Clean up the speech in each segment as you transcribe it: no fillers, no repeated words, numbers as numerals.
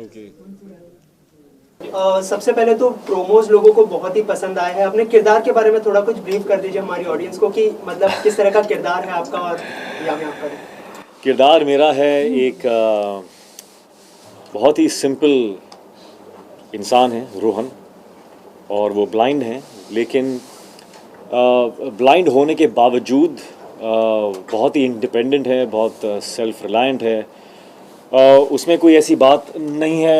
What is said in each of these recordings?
Okay. सबसे पहले तो प्रोमोज लोगों को बहुत ही पसंद आए हैं। अपने किरदार के बारे में थोड़ा कुछ ब्रीफ कर दीजिए हमारी ऑडियंस को कि मतलब किस तरह का किरदार है आपका और या मैं आपका। किरदार मेरा है एक बहुत ही सिंपल इंसान है, रोहन, और वो ब्लाइंड है, लेकिन ब्लाइंड होने के बावजूद बहुत ही इंडिपेंडेंट है, बहुत सेल्फ रिलायंट है। उसमें कोई ऐसी बात नहीं है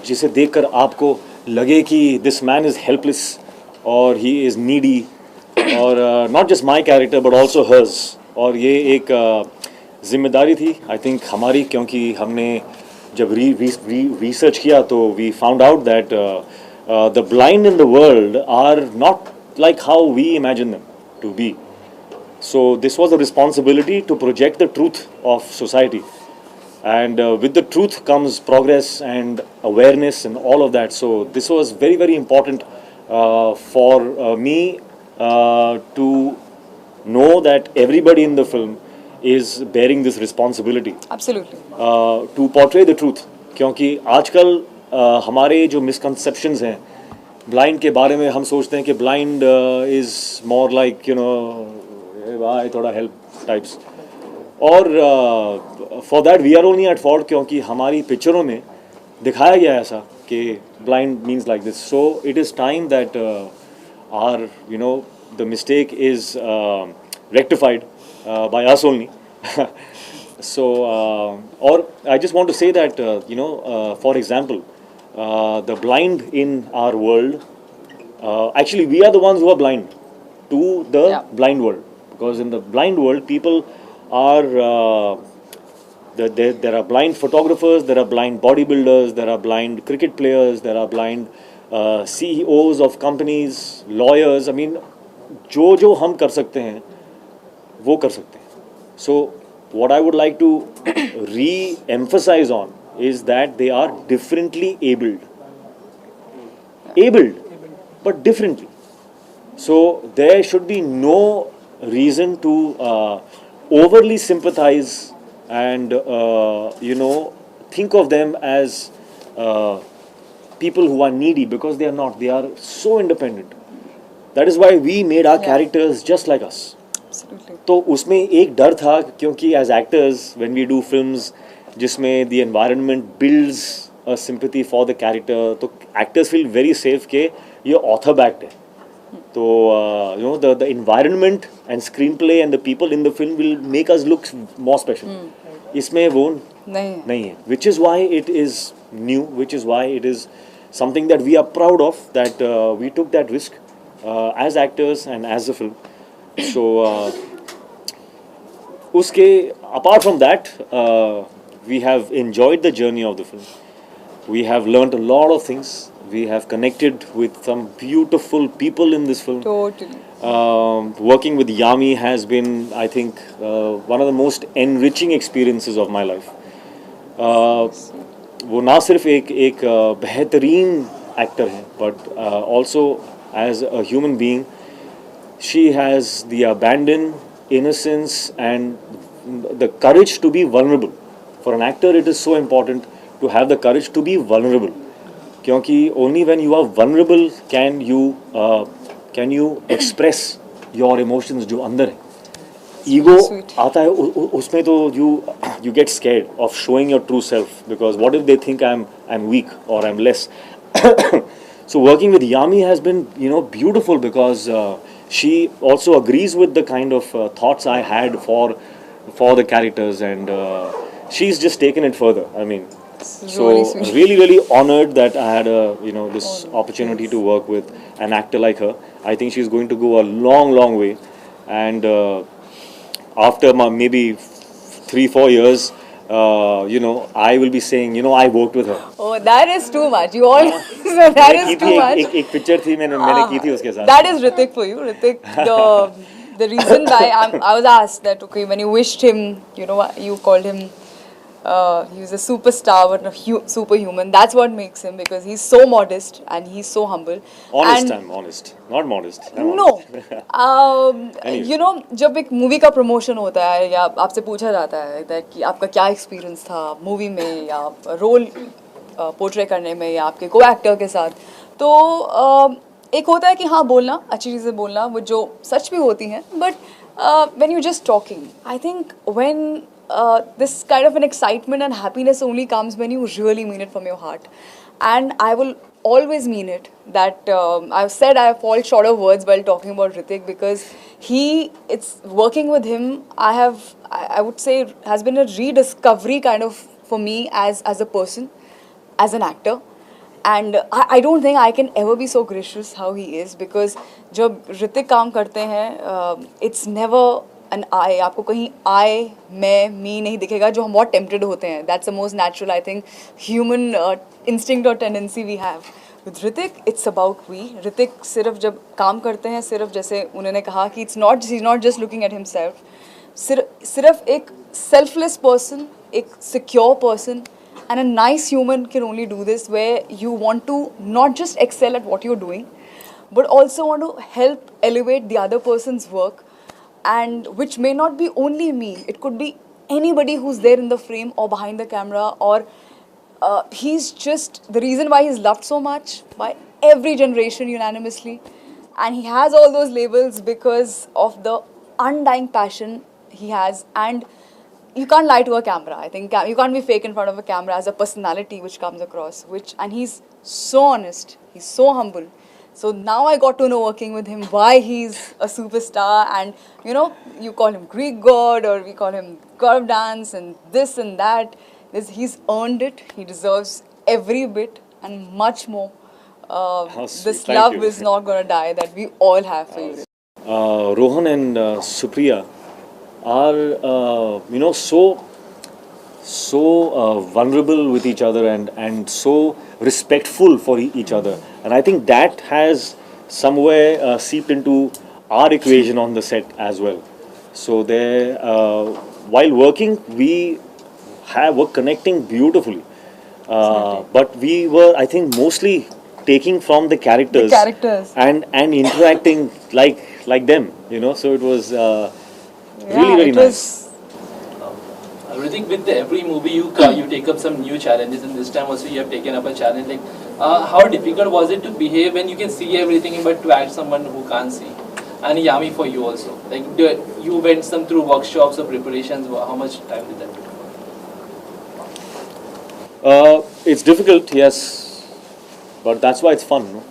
जिसे देखकर आपको लगे कि दिस मैन इज़ हेल्पलेस और ही इज़ नीडी, और not just my character but also hers. और ये एक जिम्मेदारी थी आई थिंक हमारी, क्योंकि हमने जब रिसर्च किया तो we found out that the blind in the world are not like how we imagine them to be. So this was a responsibility to project the truth of society, and with the truth comes progress and awareness and all of that. So this was very, very important for me to know that everybody in the film is bearing this responsibility. Absolutely. To portray the truth, क्योंकि आजकल हमारे जो misconceptions हैं blind के बारे में, हम सोचते हैं कि blind is more like you know भाई थोड़ा हेल्प टाइप्स, और for that we are only at fault, क्योंकि हमारी पिक्चरों में दिखाया गया ऐसा कि blind means like this. So it is time that are you know the mistake is rectified by us only. So or I just want to say that for example, the blind in our world, actually we are the ones who are blind to the blind world, because in the blind world people are there are blind photographers, there are blind bodybuilders, there are blind cricket players, there are blind CEOs of companies, lawyers. I mean जो हम कर सकते हैं वो कर सकते हैं. So what I would like to re-emphasize on is that they are differently abled, but differently. So there should be no reason to overly sympathize and think of them as people who are needy, because they are not. They are so independent. That is why we made our characters just like us. Absolutely. तो उसमें एक डर था, क्योंकि as actors when we do films जिसमें the environment builds a sympathy for the character, तो actors feel very safe के ये ऑथर बैक्ड है. तो you know the environment and screenplay and the people in the film will make us look more special. इसमें वो नहीं है, which is why it is new, which is why it is something that we are proud of, that we took that risk as actors and as the film. So uske apart from that, we have enjoyed the journey of the film. We have learnt a lot of things. We have connected with some beautiful people in this film. Totally. Working with Yami has been, I think, one of the most enriching experiences of my life. वो ना सिर्फ एक बेहतरीन actor है, but also as a human being. She has the abandon, innocence and the courage to be vulnerable. For an actor it is so important to have the courage to be vulnerable, क्योंकि only when you are vulnerable can you express your emotions जो अंदर है. Ego आता है उसमें, तो you get scared of showing your true self, because what if they think I'm weak or I'm less. So working with Yami has been beautiful, because she also agrees with the kind of thoughts I had for the characters, and she's just taken it further. I mean, so really, really honored that I had this opportunity to work with an actor like her. I think she's going to go a long, long way, and after maybe 3-4 years, I will be saying, I worked with her. Oh, that is too much. You all, that is too much. एक picture थी मैंने की थी उसके साथ. That is Hrithik for you. Hrithik, the reason why I was asked that, okay, when you wished him, you called him He's a superstar, but a superhuman. That's what makes him, because he's so modest and he's so humble. Honest, And I'm honest. Not modest. I'm no, honest. Anyway. you know, जब एक movie का promotion होता है या आपसे पूछा जाता है that कि आपका क्या एक्सपीरियंस था मूवी में या रोल पोर्ट्रे करने में या आपके को एक्टर के साथ, तो एक होता है कि हाँ बोलना, अच्छी चीज़ें बोलना, वो जो सच भी होती हैं, but when you're just talking, I think when this kind of an excitement and happiness only comes when you really mean it from your heart. And I will always mean it. That I've said I fall short of words while talking about Hrithik, because it's working with him. I would say, has been a rediscovery kind of for me as a person, as an actor. And I don't think I can ever be so gracious how he is, because जब ऋतिक काम करते हैं, it's never an I. आपको कहीं I, मैं, me नहीं दिखेगा, जो हम बहुत tempted होते हैं. That's the most natural, I think, human instinct or tendency we have. With Hrithik, it's about we. Hrithik सिर्फ जब काम करते हैं, सिर्फ जैसे उन्होंने कहा कि he's not just looking at himself. सिर्फ एक selfless person, एक secure person, and a nice human can only do this, where you want to not just excel at what you're doing, but also want to help elevate the other person's work, and which may not be only me. It could be anybody who's there in the frame or behind the camera, or he's just the reason why he's loved so much by every generation unanimously, and he has all those labels because of the undying passion he has. And you can't lie to a camera. I think you can't be fake in front of a camera as a personality which comes across. And he's so honest. He's so humble. So now I got to know, working with him, why he's a superstar. And you know, you call him Greek god, or we call him curve dance and this and that. He's earned it. He deserves every bit and much more. sweet. This Thank love you. is not gonna die that we all have for you. Rohan and Supriya are so vulnerable with each other, and so respectful for each other, and I think that has somewhere seeped into our equation on the set as well. So they while working, we were connecting beautifully, but we were, I think, mostly taking from the characters, and interacting like them, so it was really it nice. was Hrithik, with every movie you take up some new challenges, and this time also you have taken up a challenge. Like, how difficult was it to behave when you can see everything, but to act someone who can't see? And Yami, for you also, like you went some through workshops or preparations. How much time did that take? It's difficult, yes, but that's why it's fun. No?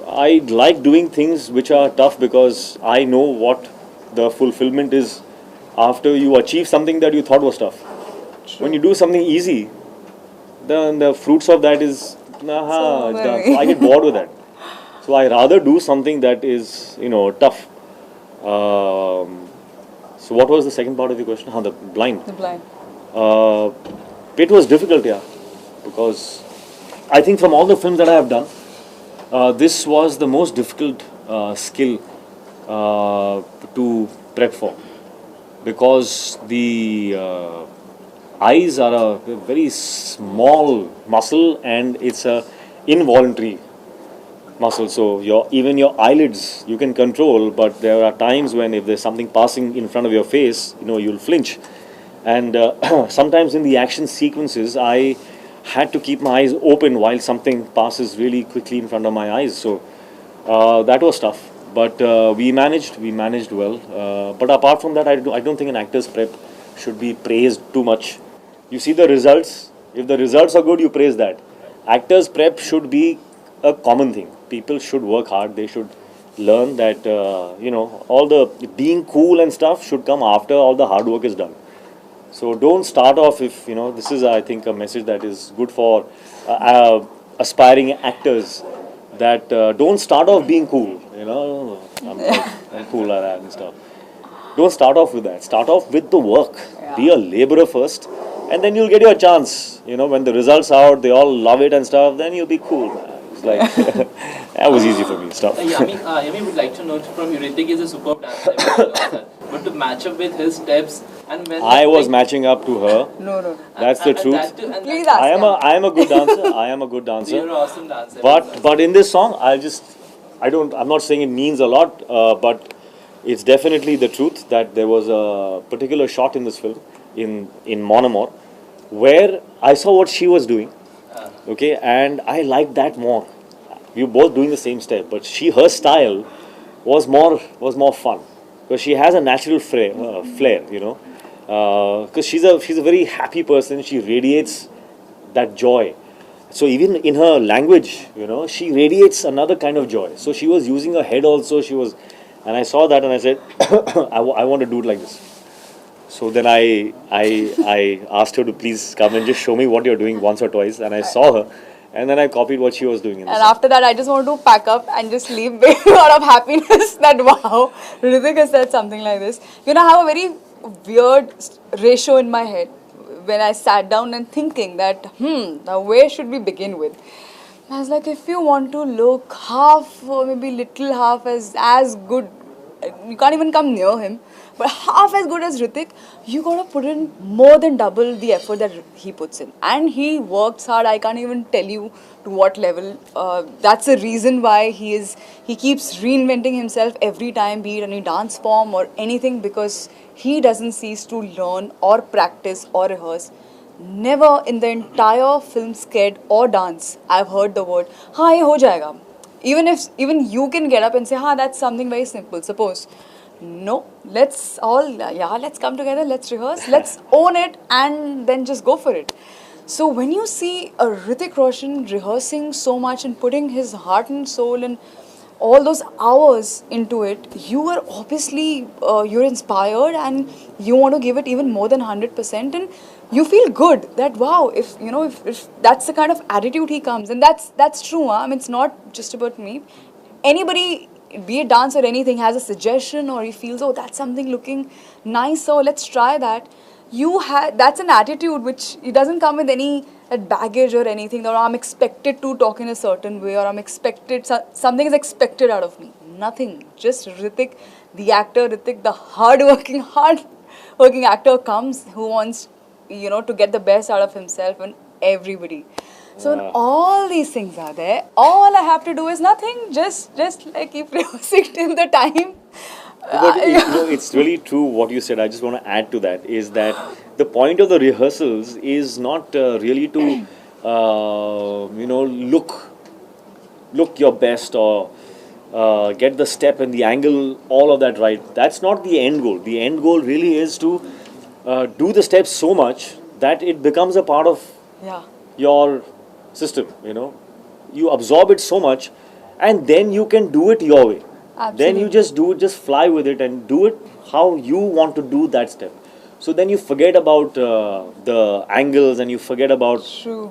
I like doing things which are tough, because I know what the fulfillment is after you achieve something that you thought was tough. When you do something easy, then the fruits of that is it's done. So I get bored with that. So I rather do something that is tough. So what was the second part of your question? The blind. the blind. It was difficult, yeah, because I think from all the films that I have done, this was the most difficult skill to prep for, because the eyes are a very small muscle, and it's a involuntary muscle. So even your eyelids you can control, but there are times when if there's something passing in front of your face, you'll flinch. And sometimes in the action sequences, I had to keep my eyes open while something passes really quickly in front of my eyes. So that was tough, but we managed well. But apart from that, I don't think an actor's prep should be praised too much. You see the results. If the results are good, you praise that. Actors' prep should be a common thing. People should work hard. They should learn that all the being cool and stuff should come after all the hard work is done. So don't start off, if this is, I think, a message that is good for aspiring actors, that don't start off being cool. I'm cool like that and stuff. Don't start off with that. Start off with the work. Yeah. Be a laborer first, and then you'll get your chance. When the results are out, they all love it and stuff, then you'll be cool, man. was like, that was easy for me. Stop. Yami would like to know from you. Ritik is a superb dancer, everyone knows that. But to match up with his steps and when I was matching up to her. No. That's the truth. Please ask him. I am a good dancer. I am a good dancer. You're an awesome dancer. But in this song, I'm not saying it means a lot, but it's definitely the truth that there was a particular shot in this film, in Mon Amour, where I saw what she was doing, okay, and I liked that more. We were both doing the same step, but her style was more fun because she has a natural flair, you know, because she's a very happy person. She radiates that joy. So even in her language, you know, she radiates another kind of joy. So she was using her head also. And I saw that and I said, I want to do it like this. So then I asked her to please come and just show me what you're doing once or twice. And I saw her, and then I copied what she was doing. In the And song. after that, I just wanted to pack up and just leave out of happiness that wow, Ritik has said something like this. You know, I have a very weird ratio in my head when I sat down and thinking that, now where should we begin with? I was like, if you want to look half or maybe little half as good, you can't even come near him, but half as good as Ritik, you gotta put in more than double the effort that he puts in. And he works hard. I can't even tell you to what level. That's the reason why he keeps reinventing himself every time, be it any dance form or anything, because he doesn't cease to learn or practice or rehearse. Never in the entire film, sked or dance, I've heard the word, हाँ ये हो जाएगा. Even you can get up and say, हाँ, that's something very simple. Suppose, no, let's come together, let's rehearse, let's own it, and then just go for it. So when you see a Hrithik Roshan rehearsing so much and putting his heart and soul and all those hours into it, you are obviously you're inspired and you want to give it even more than 100%, and you feel good that wow, if that's the kind of attitude he comes, and that's true. I mean, it's not just about me. Anybody, be it dance or anything, has a suggestion or he feels, oh, that's something looking nice, so let's try that. That's an attitude which it doesn't come with any baggage or anything, or I'm expected to talk in a certain way, or something is expected out of me. Nothing. Just Hrithik, the actor, Hrithik, the hardworking actor comes who wants, to get the best out of himself and everybody. So when all these things are there, all I have to do is nothing. Just like keep rehearsing till the time. But it's really true what you said. I just want to add to that is that the point of the rehearsals is not really to look your best or get the step and the angle, all of that right. That's not the end goal. The end goal really is to do the steps so much that it becomes a part of your system. You absorb it so much, and then you can do it your way. Absolutely. Then you just fly with it and do it how you want to do that step. So then you forget about the angles and you forget about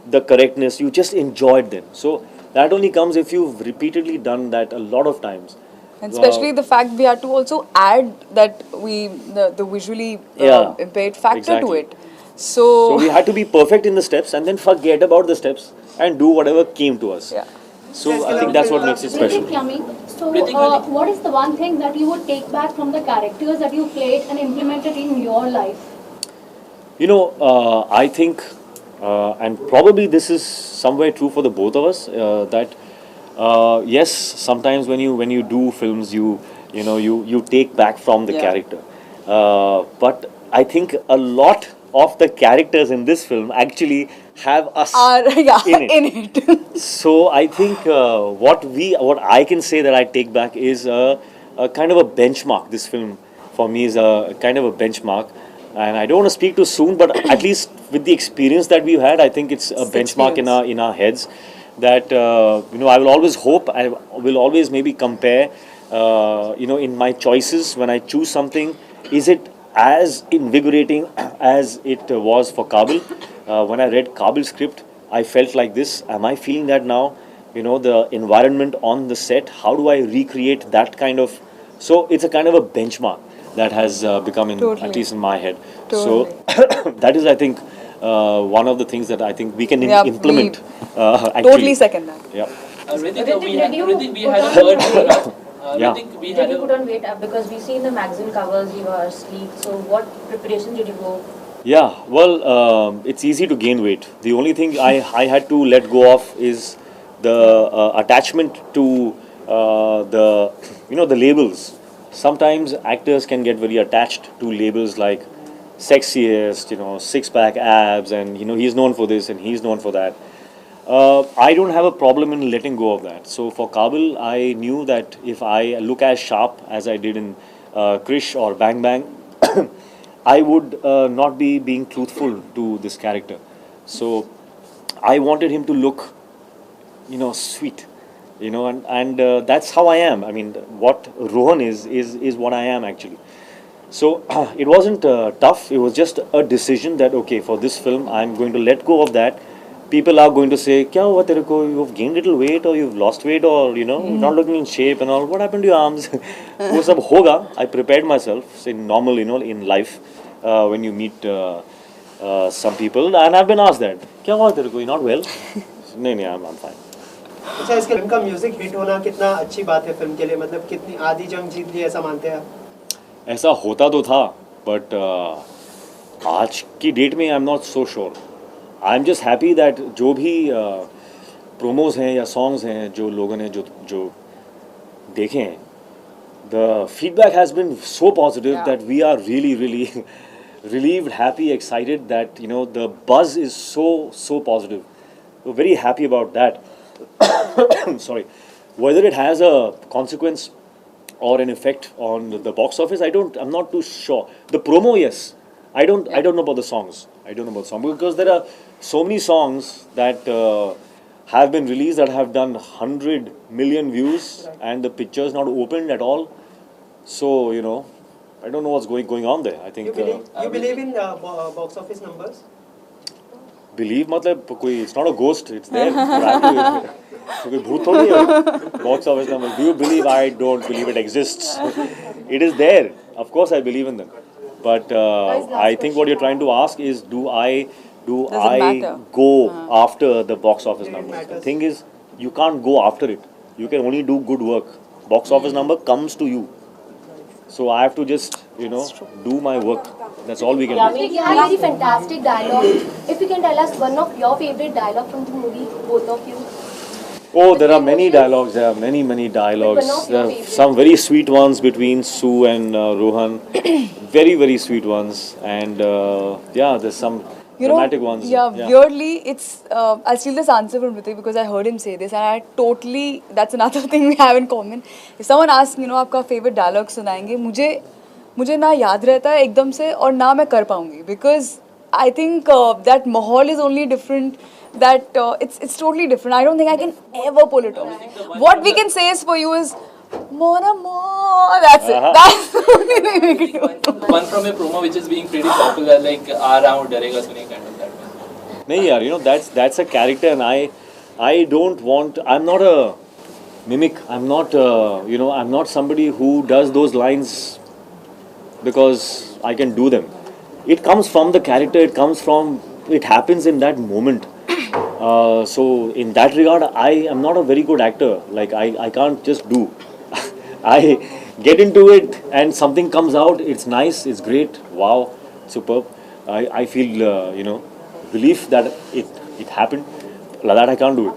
the correctness. You just enjoyed them. So that only comes if you've repeatedly done that a lot of times. And especially the fact we had to also add that the visually impaired factor to it. So we had to be perfect in the steps and then forget about the steps and do whatever came to us. Yeah. So I think that's what makes it special. So what is the one thing that you would take back from the characters that you played and implemented in your life? I think, and probably this is somewhere true for the both of us, that yes, sometimes when you do films, you take back from the character. But I think a lot of the characters in this film actually have us in it. So I think what I can say that I take back is a kind of a benchmark. This film for me is a kind of a benchmark, and I don't want to speak too soon, but at least with the experience that we've had, I think it's a benchmark in our heads. That I will always hope, I will always maybe compare, in my choices when I choose something, is it as invigorating as it was for Kaabil? When I read Kaabil's script, I felt like this. Am I feeling that now? The environment on the set, how do I recreate that kind of... So it's a kind of a benchmark that has become, at least in my head. So that is, I think, one of the things that I think we can implement. Totally second that. Yeah. Ritik, Ritik, we did had you Ritik, we put had a on word. weight? Yeah. Ritik, we Did had you a put on weight because we see in the magazine covers you are sleek. So what preparation did you go? Yeah, well, it's easy to gain weight. The only thing I had to let go of is the attachment to the the labels. Sometimes actors can get very attached to labels like sexiest, six pack abs, and he's known for this and he's known for that. I don't have a problem in letting go of that. So for Kabul, I knew that if I look as sharp as I did in Krish or Bang Bang, I would not be being truthful to this character. So I wanted him to look, sweet, and that's how I am. I mean, what Rohan is what I am actually. So it wasn't tough. It was just a decision that okay, for this film, I'm going to let go of that. People are going to say, "Kya hua tere ko? You've gained little weight, or you've lost weight, or you're not looking in shape and all. What happened to your arms?" वो सब होगा. I prepared myself in normal, in life, when you meet some people, and I've been asked that, "Kya hua tere ko? You're not well?" नहीं, I'm fine. अच्छा, इसके film का music hit होना कितना अच्छी बात है फिल्म के लिए, मतलब कितनी आधी जंग जीत ली ऐसा मानते हैं आप? ऐसा होता तो था, बट आज की डेट में I am not so sure. I am just happy that जो भी प्रोमोज हैं या सॉन्ग्स हैं जो लोगों ने जो देखे हैं, the feedback has been so positive that we are really really relieved, happy, excited that the buzz is so positive. We're very happy about that. Sorry, whether it has a consequence or an effect on the box office, I'm not too sure. The promo, yes. I don't know about the songs. I don't know about the song because there are so many songs that have been released that have done 100 million views and the picture is not opened at all. So I don't know what's going on there. I think You believe in box office numbers? believe मतलब कोई it's not a ghost, it's there. कोई भूत थोड़ी है. Box office numbers. Do you believe? I don't believe it exists. It is there. Of course, I believe in them. But I think what you're trying to ask is, do I matter? go after the box office numbers? The thing is, you can't go after it. You can only do good work. Box office number comes to you. So I have to just, do my work. That's all we can do. Ritik, you have very fantastic dialogue. If you can tell us one of your favorite dialogue from the movie, both of you. Oh, there are many dialogues. There are many dialogues. But one of There your are favorites. some very sweet ones between Sue and Rohan. Very sweet ones. And there's some dramatic ones. Yeah, weirdly, it's. I'll steal this answer from Ritik because I heard him say this, and I totally. That's another thing we have in common. If someone asks, आपका favorite dialogue सुनाएंगे, मुझे ना याद रहता है एकदम से और ना मैं कर पाऊंगी because I think that माहौल is only different. That it's totally different. I don't think I can ever pull it off. What we can say is for you is more. That's it. That's the only thing we can do. One from a promo which is being pretty popular, like "aa raha hu darega tu nahi" kind of that. नहीं यार, that's a character, and I don't want. I'm not a mimic. I'm not I'm not somebody who does those lines because I can do them. It comes from the character. It happens in that moment. So in that regard, I am not a very good actor. Like I can't just do. I get into it and something comes out. It's nice. It's great. Wow, superb. I feel relief that it happened. Like that I can't do it.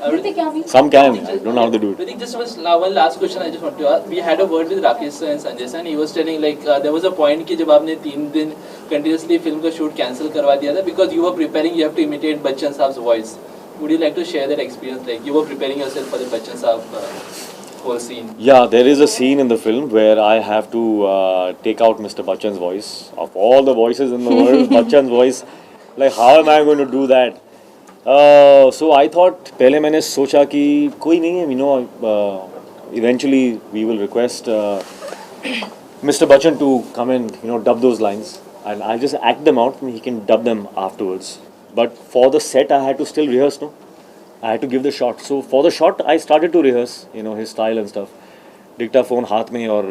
Ritik, yeah, Some can. I don't know how to do it. Ritik, just one last question I just want to ask. We had a word with Rakesh sir and Sanjay sir, and he was telling there was a point कि जब आपने 3 दिन continuously film का shoot cancel करवा दिया था because you were preparing, you have to imitate Bachchan Saab's voice. Would you like to share that experience? Like you were preparing yourself for the Bachchan Saab whole scene. Yeah, there is a scene in the film where I have to take out Mr. Bachchan's voice. Of all the voices in the world, Bachchan's voice. Like how am I going to do that? So I thought पहले मैंने सोचा कि कोई नहीं है, eventually we will request Mr. Bachchan to come and dub those lines, and I'll just act them out and he can dub them afterwards. But for the set I had to still rehearse, no? I had to give the shot. So for the shot I started to rehearse, his style and stuff. Dictaphone हाथ में और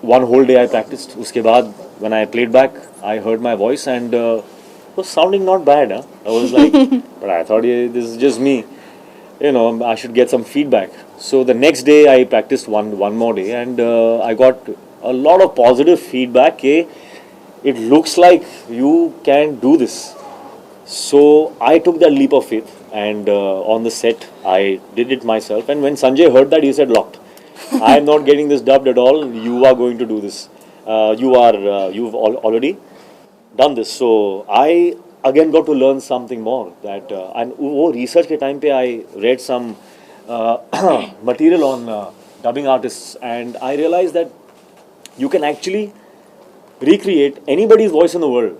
one whole day I practiced. उसके बाद when I played back, I heard my voice and it was sounding not bad. Huh? I was like, but I thought this is just me. you know, I should get some feedback. So the next day I practiced one more day, and I got a lot of positive feedback. Okay, it looks like you can do this. So I took that leap of faith, and on the set I did it myself. And when Sanjay heard that, he said, "Locked. I am not getting this dubbed at all. You are going to do this. You've already done this." So I again got to learn something more. That and वो research के time पे I read some material on dubbing artists, and I realized that you can actually recreate anybody's voice in the world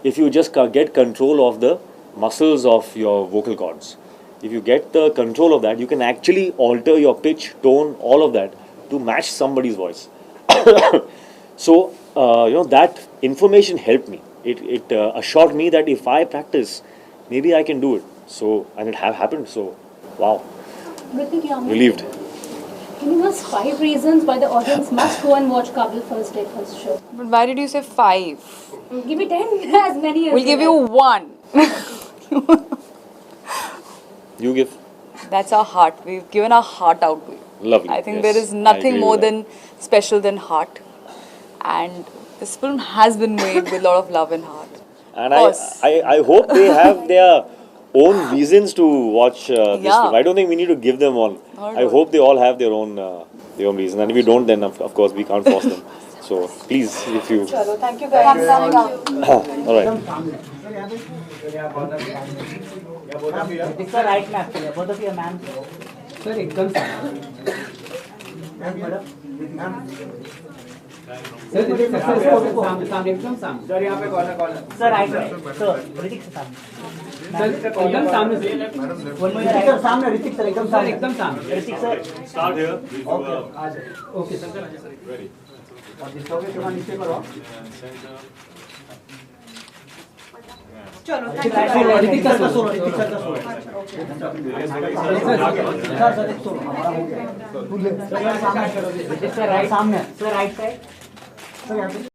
if you just get control of the muscles of your vocal cords. If you get the control of that, you can actually alter your pitch, tone, all of that to match somebody's voice. So, that information helped me. It assured me that if I practice, maybe I can do it. So, and it happened. So, wow, Ritik, Yami, relieved. can you give us 5 reasons why the audience must go and watch Kabil First Day First Show? But why did you say 5? Give me 10, as many as We'll give you like. 1. You give. That's our heart. We've given our heart out to you. Lovely. I think Yes, there is I nothing agree more with that. than special than heart. And this film has been made with a lot of love and heart. And Of course. I hope they have their own reasons to watch this Yeah. film. I don't think we need to give them one. Not I at all. hope they all have their own reason. And if we don't, then of course we can't force them. So please, if you. Chalo, thank you guys. All right. Sir right में आपके लिए both of you ma'am sir एकदम सामने एकदम सामने sir यहाँ पे corner sir right में सर ऋतिक सर सामने सर एकदम सामने ऋतिक सर सामने ऋतिक सर एकदम सामने Hrithik sir Start here. Okay sir और डिस्टॉर्ब के नीचे करो चलो, ऋतिक सर का सोलो ऋतिक सर का सोलो सर एक सोलो हमारा हो गया सर सामने सर राइट साइड सर यहाँ पे